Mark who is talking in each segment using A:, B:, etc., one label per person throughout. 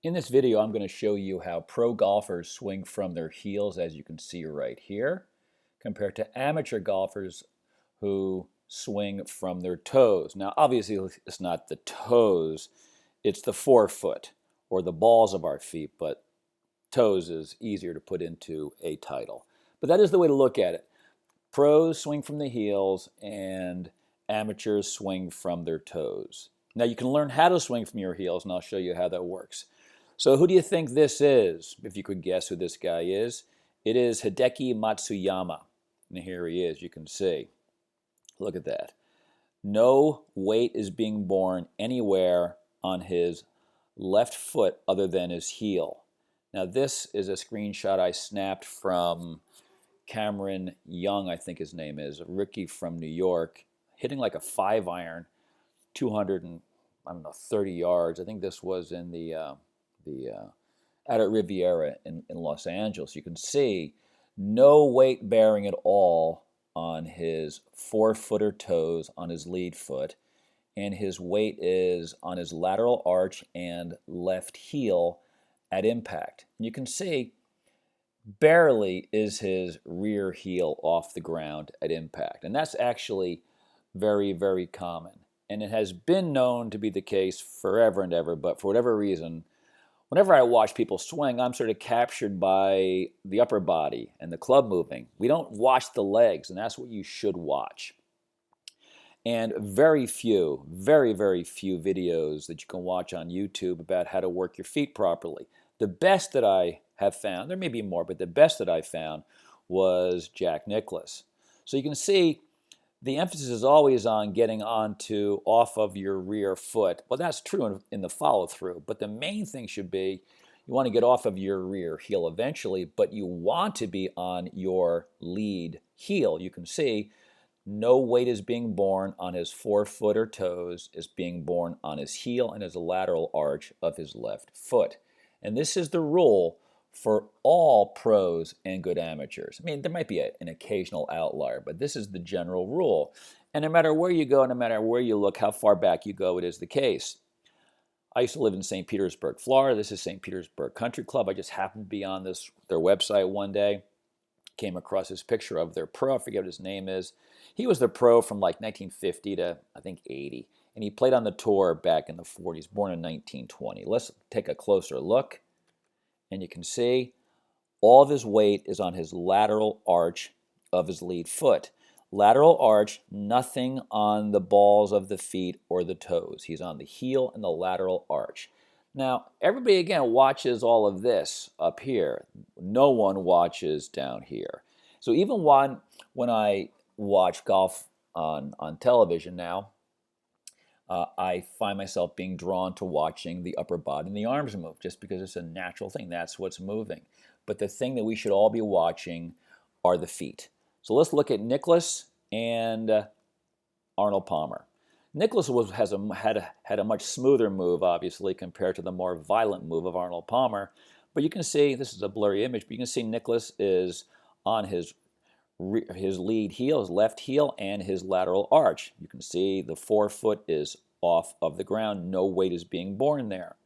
A: In this video, I'm going to show you how pro golfers swing from their heels, as you can see right here, compared to amateur golfers who swing from their toes. Now, obviously, it's not the toes, it's the forefoot or the balls of our feet, but toes is easier to put into a title. But that is the way to look at it. Pros swing from the heels and amateurs swing from their toes. Now, you can learn how to swing from your heels, and I'll show you how that works. So who do you think this is? If you could guess who this guy is. It is Hideki Matsuyama. And here he is, you can see. Look at that. No weight is being borne anywhere on his left foot other than his heel. Now this is a screenshot I snapped from Cameron Young, I think his name is, a rookie from New York, hitting like a 5-iron, 230 yards. I think this was in the out at Riviera in Los Angeles. You can see no weight bearing at all on his four-footer toes on his lead foot, and his weight is on his lateral arch and left heel at impact. And you can see barely is his rear heel off the ground at impact, and that's actually very, very common. And it has been known to be the case forever and ever, but for whatever reason, whenever I watch people swing, I'm sort of captured by the upper body and the club moving. We don't watch the legs, and that's what you should watch. And very few, very, very few videos that you can watch on YouTube about how to work your feet properly. The best that I have found, there may be more, but the best that I found was Jack Nicklaus. So you can see the emphasis is always on getting onto off of your rear foot. Well, that's true in the follow-through, but the main thing should be you want to get off of your rear heel eventually, but you want to be on your lead heel. You can see no weight is being borne on his forefoot or toes. It's being borne on his heel and his lateral arch of his left foot. And this is the rule for all pros and good amateurs. I mean, there might be an occasional outlier, but this is the general rule. And no matter where you go, no matter where you look, how far back you go, it is the case. I used to live in St. Petersburg, Florida. This is St. Petersburg Country Club. I just happened to be on their website one day. Came across this picture of their pro. I forget what his name is. He was the pro from like 1950 to, I think, 80. And he played on the tour back in the 40s, born in 1920. Let's take a closer look. And you can see all of his weight is on his lateral arch of his lead foot. Lateral arch, nothing on the balls of the feet or the toes. He's on the heel and the lateral arch. Now, everybody, again, watches all of this up here. No one watches down here. So even when I watch golf on television now, I find myself being drawn to watching the upper body and the arms move just because it's a natural thing. That's what's moving. But the thing that we should all be watching are the feet. So let's look at Nicklaus and Arnold Palmer. Nicklaus had a much smoother move, obviously, compared to the more violent move of Arnold Palmer. But you can see, this is a blurry image, but you can see Nicklaus is on his lead heel, his left heel, and his lateral arch. You can see the forefoot is off of the ground. No weight is being borne there.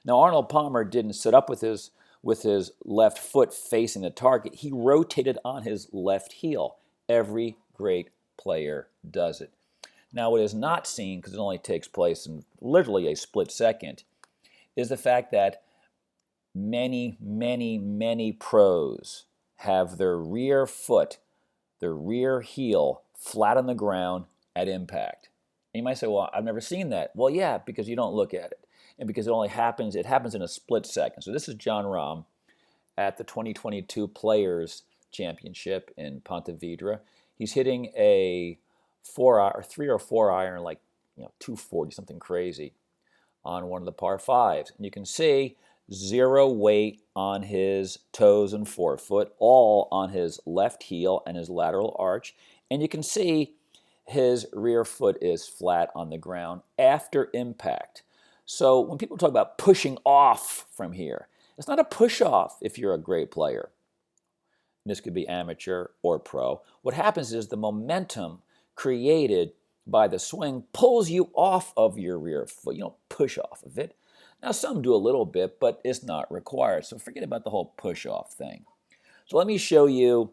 A: Now, Arnold Palmer didn't sit up with his left foot facing the target. He rotated on his left heel. Every great player does it. Now, what is not seen, because it only takes place in literally a split second, is the fact that many, many, many pros have their rear foot, their rear heel, flat on the ground at impact. And you might say, well, I've never seen that. Well, yeah, because you don't look at it. And because it happens in a split second. So this is Jon Rahm at the 2022 Players Championship in Ponte Vedra. He's hitting a 3 or 4 iron, like 240, something crazy, on one of the par fives. And you can see zero weight on his toes and forefoot, all on his left heel and his lateral arch. And you can see his rear foot is flat on the ground after impact. So when people talk about pushing off from here, it's not a push off if you're a great player. And this could be amateur or pro. What happens is the momentum created by the swing pulls you off of your rear foot. You don't push off of it. Now, some do a little bit, but it's not required. So forget about the whole push-off thing. So let me show you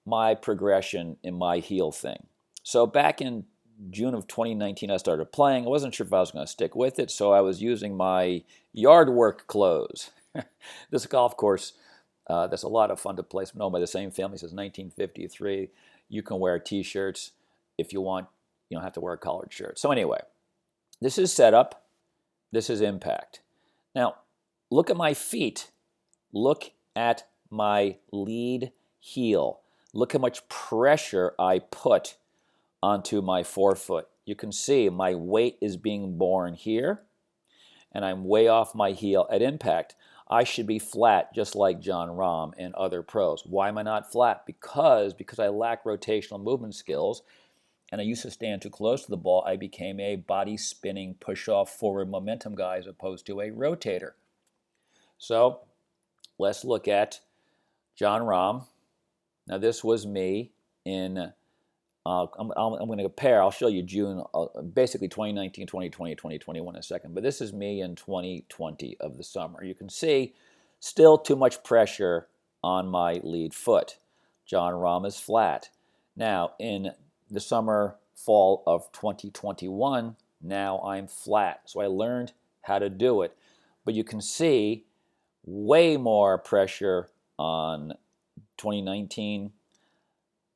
A: my progression in my heel thing. So back in June of 2019, I started playing. I wasn't sure if I was going to stick with it, so I was using my yard work clothes. This golf course, that's a lot of fun to play. It's known by the same family since 1953. You can wear T-shirts if you want. You don't have to wear a collared shirt. So anyway, this is setup. This is impact. Now, look at my feet. Look at my lead heel. Look how much pressure I put onto my forefoot. You can see my weight is being borne here, and I'm way off my heel at impact. I should be flat just like Jon Rahm and other pros. Why am I not flat? Because I lack rotational movement skills, and I used to stand too close to the ball. I became a body spinning, push-off forward momentum guy as opposed to a rotator. So let's look at Jon Rahm. Now this was me in, I'm going to compare, I'll show you June, basically 2019, 2020, 2021 in a second, but this is me in 2020 of the summer. You can see still too much pressure on my lead foot. Jon Rahm is flat. Now in the summer, fall of 2021, now I'm flat. So I learned how to do it. But you can see way more pressure on 2019.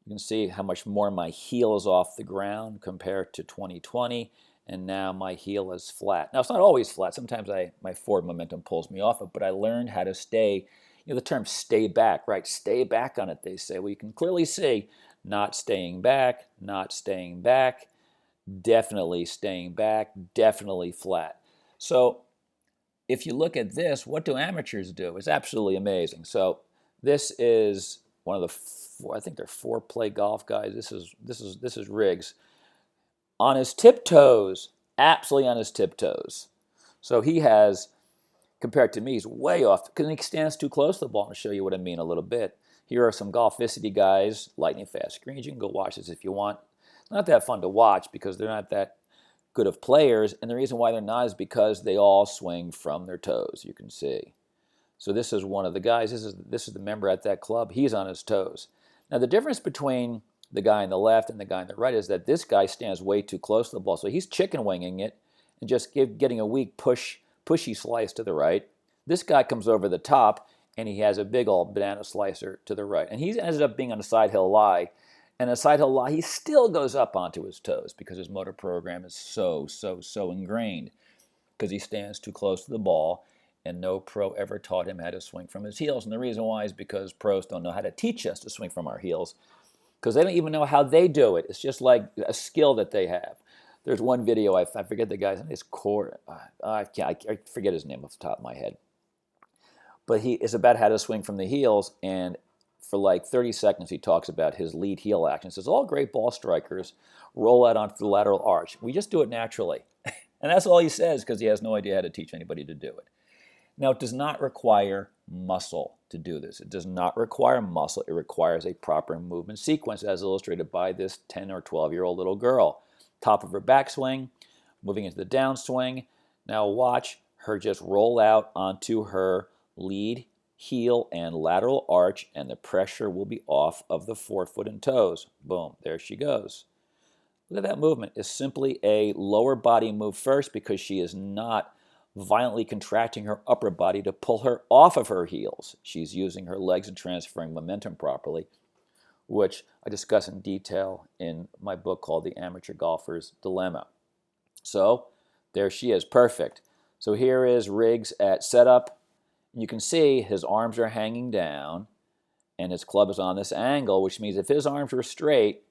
A: You can see how much more my heel is off the ground compared to 2020. And now my heel is flat. Now, it's not always flat. Sometimes my forward momentum pulls me off it, but I learned how to stay, the term stay back, right? Stay back on it, they say. Well, you can clearly see not staying back, definitely staying back, definitely flat. So if you look at this, what do amateurs do? It's absolutely amazing. So this is one of the four, I think they're 4-play golf guys. This is Riggs on his tiptoes, absolutely on his tiptoes. So he has, compared to me, he's way off because he stands too close to the ball. I'll show you what I mean a little bit. Here are some Golficity guys, lightning fast screens. You can go watch this if you want. It's not that fun to watch because they're not that good of players, and the reason why they're not is because they all swing from their toes, you can see. So this is one of the guys. This is the member at that club. He's on his toes. Now the difference between the guy on the left and the guy on the right is that this guy stands way too close to the ball. So he's chicken winging it and just getting a weak pushy slice to the right. This guy comes over the top and he has a big old banana slicer to the right. And he ended up being on a side hill lie. And a side hill lie, he still goes up onto his toes because his motor program is so ingrained because he stands too close to the ball, and no pro ever taught him how to swing from his heels. And the reason why is because pros don't know how to teach us to swing from our heels because they don't even know how they do it. It's just like a skill that they have. There's one video, I forget the guy's name, I forget his name off the top of my head. But it's about how to swing from the heels, and for like 30 seconds he talks about his lead heel action. He says, all great ball strikers roll out onto the lateral arch. We just do it naturally. And that's all he says because he has no idea how to teach anybody to do it. Now, it does not require muscle to do this. It does not require muscle. It requires a proper movement sequence as illustrated by this 10 or 12-year-old little girl. Top of her backswing, moving into the downswing. Now watch her just roll out onto her lead, heel, and lateral arch, and the pressure will be off of the forefoot and toes. Boom, there she goes. Look at that movement. It's simply a lower body move first because she is not violently contracting her upper body to pull her off of her heels. She's using her legs and transferring momentum properly, which I discuss in detail in my book called The Amateur Golfer's Dilemma. So there she is, perfect. So here is Riggs at setup. You can see his arms are hanging down and his club is on this angle, which means if his arms were straight,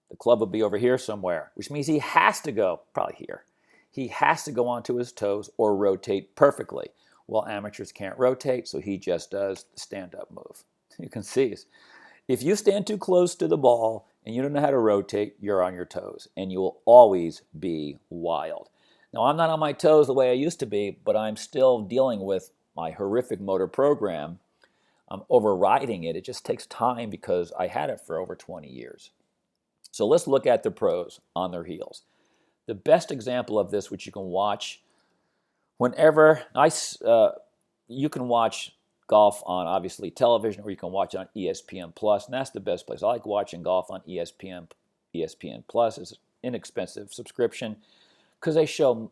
A: the club would be over here somewhere, which means he has to go, probably here. He has to go onto his toes or rotate perfectly. Well, amateurs can't rotate, so he just does the stand-up move. You can see, if you stand too close to the ball and you don't know how to rotate, you're on your toes, and you will always be wild. Now, I'm not on my toes the way I used to be, but I'm still dealing with my horrific motor program. I'm overriding it. It just takes time because I had it for over 20 years. So let's look at the pros on their heels. The best example of this, which you can watch whenever you can watch golf on obviously television, or you can watch it on ESPN Plus, and that's the best place. I like watching golf on ESPN. ESPN Plus is an inexpensive subscription because they show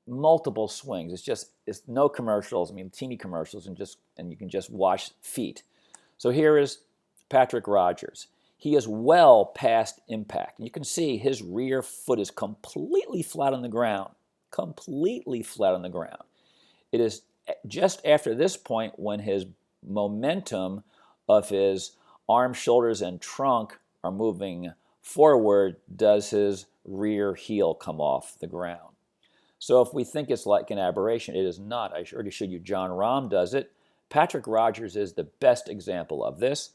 A: multiple swings. It's no commercials. I mean, teeny commercials, and you can just watch feet. So here is Patrick Rodgers. He is well past impact. And you can see his rear foot is completely flat on the ground. Completely flat on the ground. It is just after this point when his momentum of his arms, shoulders, and trunk are moving forward does his rear heel come off the ground. So if we think it's like an aberration, it is not. I already showed you John Rahm does it. Patrick Rodgers is the best example of this.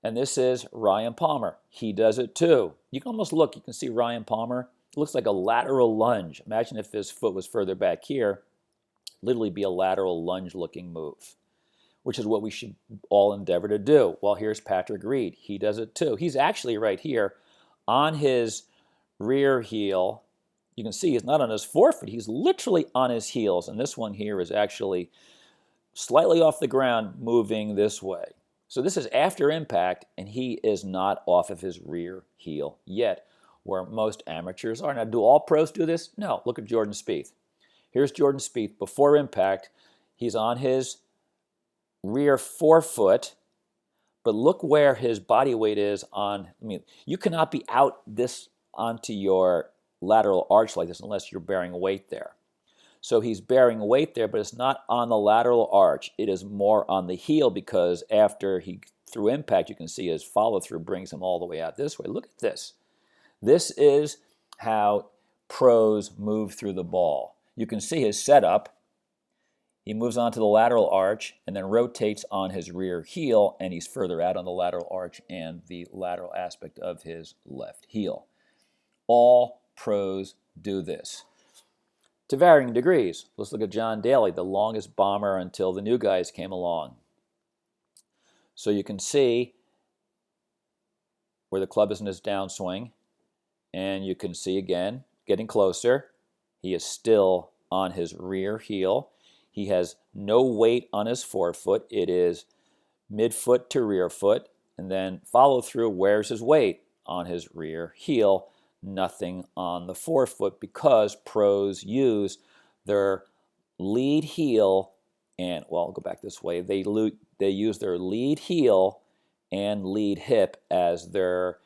A: And this is Ryan Palmer. He does it too. You can almost look, you can see Ryan Palmer. It looks like a lateral lunge. Imagine if his foot was further back here. Literally be a lateral lunge looking move, which is what we should all endeavor to do. Well, here's Patrick Reed. He does it too. He's actually right here on his rear heel. You can see he's not on his forefoot. He's literally on his heels. And this one here is actually slightly off the ground, moving this way. So this is after impact, and he is not off of his rear heel yet, where most amateurs are. Now, do all pros do this? No. Look at Jordan Spieth. Here's Jordan Spieth before impact. He's on his rear forefoot, but look where his body weight is on. I mean, you cannot be out this onto your lateral arch like this unless you're bearing weight there. So he's bearing weight there, but it's not on the lateral arch. It is more on the heel because after through impact, you can see his follow-through brings him all the way out this way. Look at this. This is how pros move through the ball. You can see his setup. He moves onto the lateral arch and then rotates on his rear heel, and he's further out on the lateral arch and the lateral aspect of his left heel. All pros do this. To varying degrees. Let's look at John Daly, the longest bomber until the new guys came along. So you can see where the club is in his downswing, and you can see again, getting closer, he is still on his rear heel. He has no weight on his forefoot. It is midfoot to rear foot, and then follow through, where's his weight? On his rear heel. Nothing on the forefoot because pros use their lead heel and, well, I'll go back this way. They use their lead heel and lead hip as their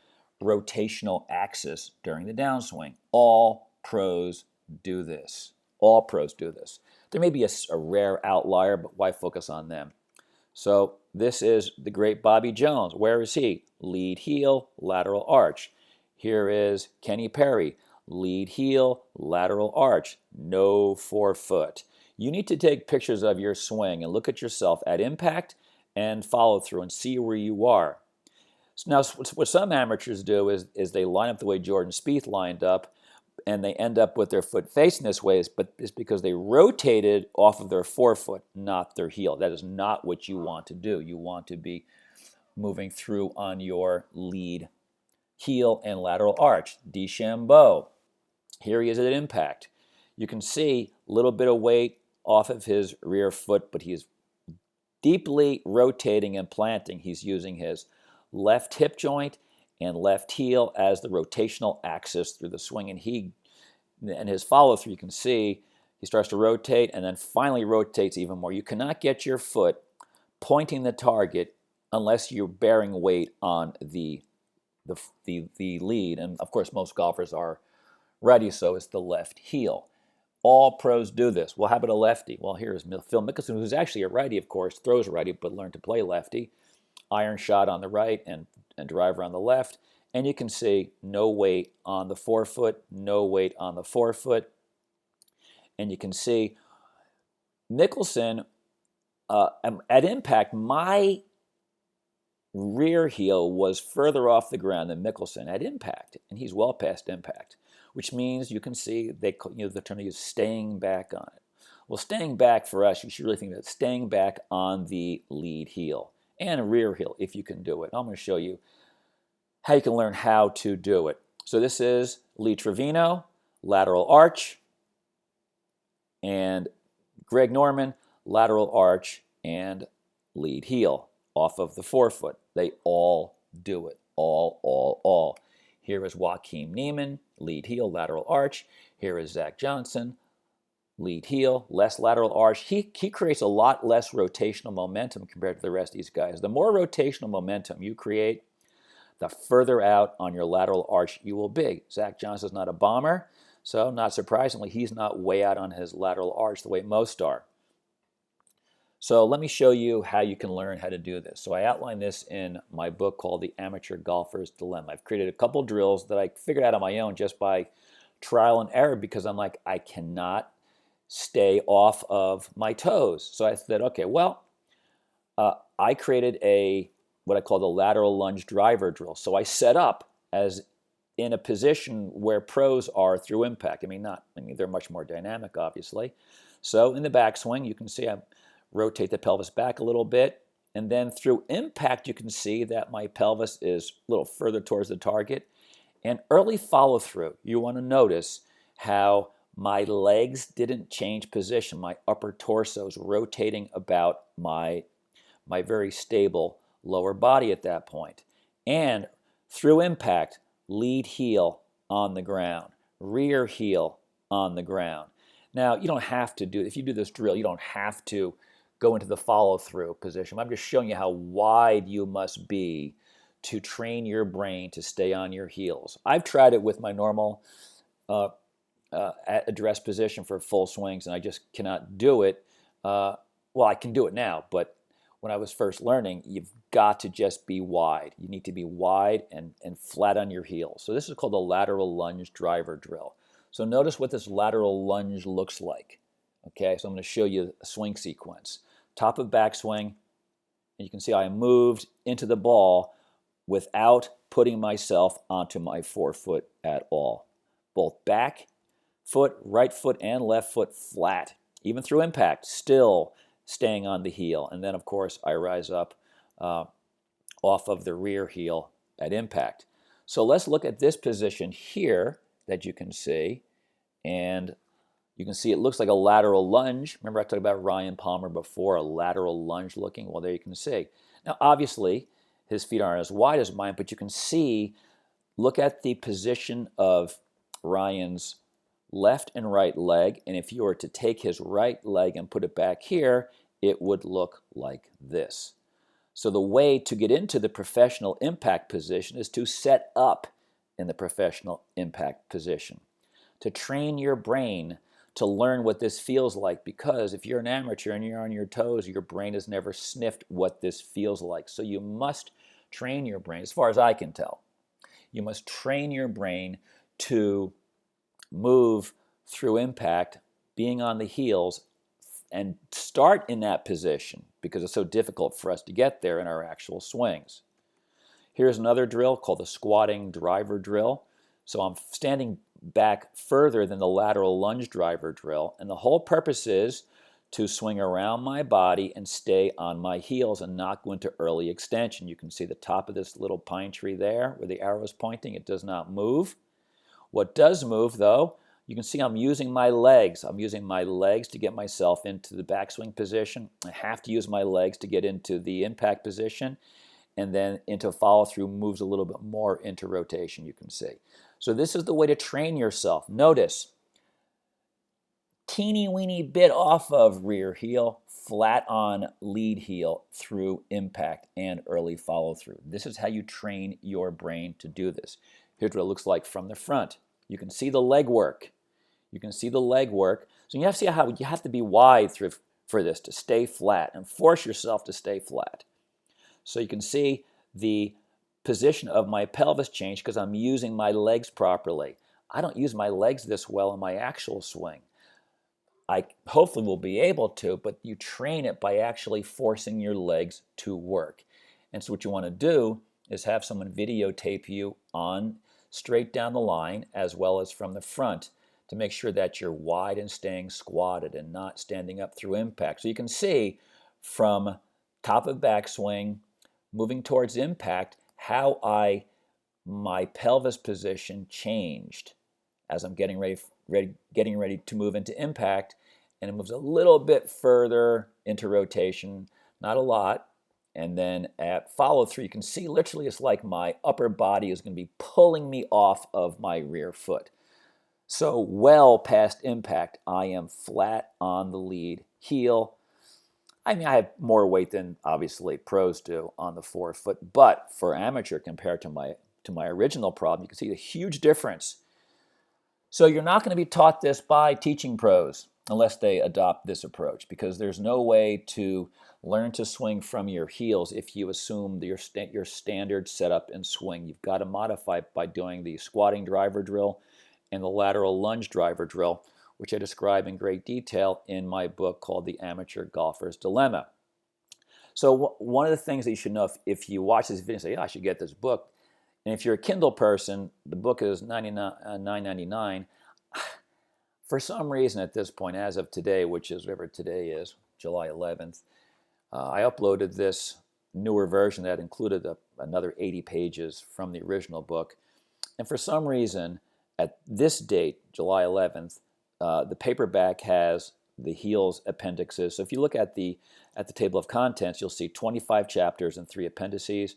A: rotational axis during the downswing. All pros do this. All pros do this. There may be a rare outlier, but why focus on them? So this is the great Bobby Jones. Where is he? Lead heel, lateral arch. Here is Kenny Perry, lead heel, lateral arch, no forefoot. You need to take pictures of your swing and look at yourself at impact and follow through and see where you are. So now, what some amateurs do is they line up the way Jordan Spieth lined up, and they end up with their foot facing this way, but it's because they rotated off of their forefoot, not their heel. That is not what you want to do. You want to be moving through on your lead heel and lateral arch. DeChambeau, here he is at impact. You can see a little bit of weight off of his rear foot, but he's deeply rotating and planting. He's using his left hip joint and left heel as the rotational axis through the swing, and his follow through, you can see he starts to rotate and then finally rotates even more. You cannot get your foot pointing the target unless you're bearing weight on the lead, and of course most golfers are righty, so it's the left heel. All pros do this. Well, how about a lefty? Well, here's Phil Mickelson, who's actually a righty, of course, throws a righty, but learned to play lefty. Iron shot on the right and driver on the left, and you can see no weight on the forefoot, no weight on the forefoot, and you can see Nicholson at impact, my rear heel was further off the ground than Nicholson at impact, and he's well past impact, which means you can see the term is staying back on it. Well, staying back for us, you should really think that staying back on the lead heel and rear heel if you can do it. I'm going to show you how you can learn how to do it. So this is Lee Trevino, lateral arch, and Greg Norman, lateral arch and lead heel off of the forefoot. They all do it. All. Here is Joaquin Niemann, lead heel, lateral arch. Here is Zach Johnson, lead heel, less lateral arch. He creates a lot less rotational momentum compared to the rest of these guys. The more rotational momentum you create, the further out on your lateral arch you will be. Zach Johnson's not a bomber, so not surprisingly, he's not way out on his lateral arch the way most are. So let me show you how you can learn how to do this. So I outline this in my book called The Amateur Golfer's Dilemma. I've created a couple drills that I figured out on my own just by trial and error because I'm like, I cannot stay off of my toes. So I said, okay, well, I created what I call the lateral lunge driver drill. So I set up as in a position where pros are through impact. I mean, they're much more dynamic, obviously. So in the backswing, you can see I rotate the pelvis back a little bit, and then through impact, you can see that my pelvis is a little further towards the target. And early follow through, you want to notice how my legs didn't change position. My upper torso is rotating about my very stable lower body at that point. And through impact, lead heel on the ground, rear heel on the ground. Now, you don't have to if you do this drill, you don't have to go into the follow-through position. I'm just showing you how wide you must be to train your brain to stay on your heels. I've tried it with my normal address position for full swings, and I just cannot do it. Well, I can do it now, but when I was first learning, you've got to just be wide. You need to be wide and flat on your heels. So this is called the lateral lunge driver drill. So notice what this lateral lunge looks like. Okay, so I'm going to show you a swing sequence. Top of backswing, and you can see I moved into the ball without putting myself onto my forefoot at all. Both back foot, right foot, and left foot flat. Even through impact, still staying on the heel. And then, of course, I rise up off of the rear heel at impact. So let's look at this position here that you can see. And you can see it looks like a lateral lunge. Remember I talked about Ryan Palmer before, a lateral lunge looking? Well, there you can see. Now, obviously, his feet aren't as wide as mine, but you can see, look at the position of Ryan's left and right leg, and if you were to take his right leg and put it back here, it would look like this. So the way to get into the professional impact position is to set up in the professional impact position, to train your brain to learn what this feels like, because if you're an amateur and you're on your toes, your brain has never sniffed what this feels like. So you must train your brain, as far as I can tell. You must train your brain to move through impact, being on the heels, and start in that position because it's so difficult for us to get there in our actual swings. Here's another drill called the squatting driver drill. So I'm standing back further than the lateral lunge driver drill, and the whole purpose is to swing around my body and stay on my heels and not go into early extension. You can see the top of this little pine tree there where the arrow is pointing. It does not move. What does move, though, you can see I'm using my legs. I'm using my legs to get myself into the backswing position. I have to use my legs to get into the impact position, and then into follow-through moves a little bit more into rotation, you can see. So this is the way to train yourself. Notice, teeny weeny bit off of rear heel, flat on lead heel through impact and early follow-through. This is how you train your brain to do this. Here's what it looks like from the front. You can see the leg work. You can see the leg work. So you have to see how you have to be wide for this to stay flat and force yourself to stay flat. So you can see the position of my pelvis change because I'm using my legs properly. I don't use my legs this well in my actual swing. I hopefully will be able to, but you train it by actually forcing your legs to work. And so what you want to do is have someone videotape you on straight down the line as well as from the front to make sure that you're wide and staying squatted and not standing up through impact. So you can see from top of backswing, moving towards impact, how my pelvis position changed as I'm getting ready to move into impact, and it moves a little bit further into rotation, not a lot. And then at follow through, you can see literally it's like my upper body is going to be pulling me off of my rear foot. So well past impact, I am flat on the lead heel. I mean, I have more weight than obviously pros do on the forefoot, but for amateur compared to my original problem, you can see the huge difference. So you're not going to be taught this by teaching pros unless they adopt this approach, because there's no way to learn to swing from your heels if you assume your standard setup and swing. You've got to modify it by doing the squatting driver drill and the lateral lunge driver drill, which I describe in great detail in my book called The Amateur Golfer's Dilemma. So one of the things that you should know if you watch this video and say, yeah, I should get this book, and if you're a Kindle person, the book is $9.99. For some reason at this point, as of today, which is whatever today is, July 11th, I uploaded this newer version that included another 80 pages from the original book. And for some reason, at this date, July 11th, the paperback has the heels appendixes. So if you look at the table of contents, you'll see 25 chapters and 3 appendices.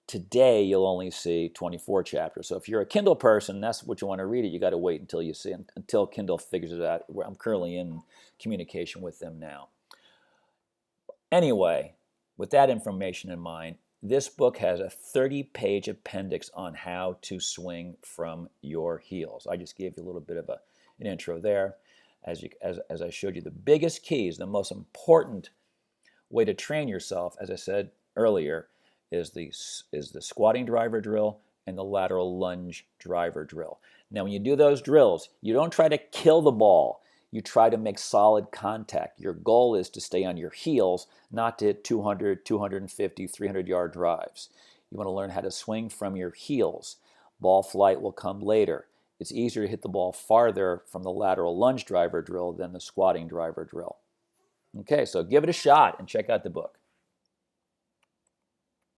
A: Today, you'll only see 24 chapters. So if you're a Kindle person, that's what you want to read it. You got to wait until Kindle figures it out. I'm currently in communication with them now. Anyway, with that information in mind, this book has a 30-page appendix on how to swing from your heels. I just gave you a little bit of an intro there. As I showed you, the biggest keys, the most important way to train yourself, as I said earlier, is the squatting driver drill and the lateral lunge driver drill. Now, when you do those drills, you don't try to kill the ball. You try to make solid contact. Your goal is to stay on your heels, not to hit 200, 250, 300-yard drives. You want to learn how to swing from your heels. Ball flight will come later. It's easier to hit the ball farther from the lateral lunge driver drill than the squatting driver drill. Okay, so give it a shot and check out the book.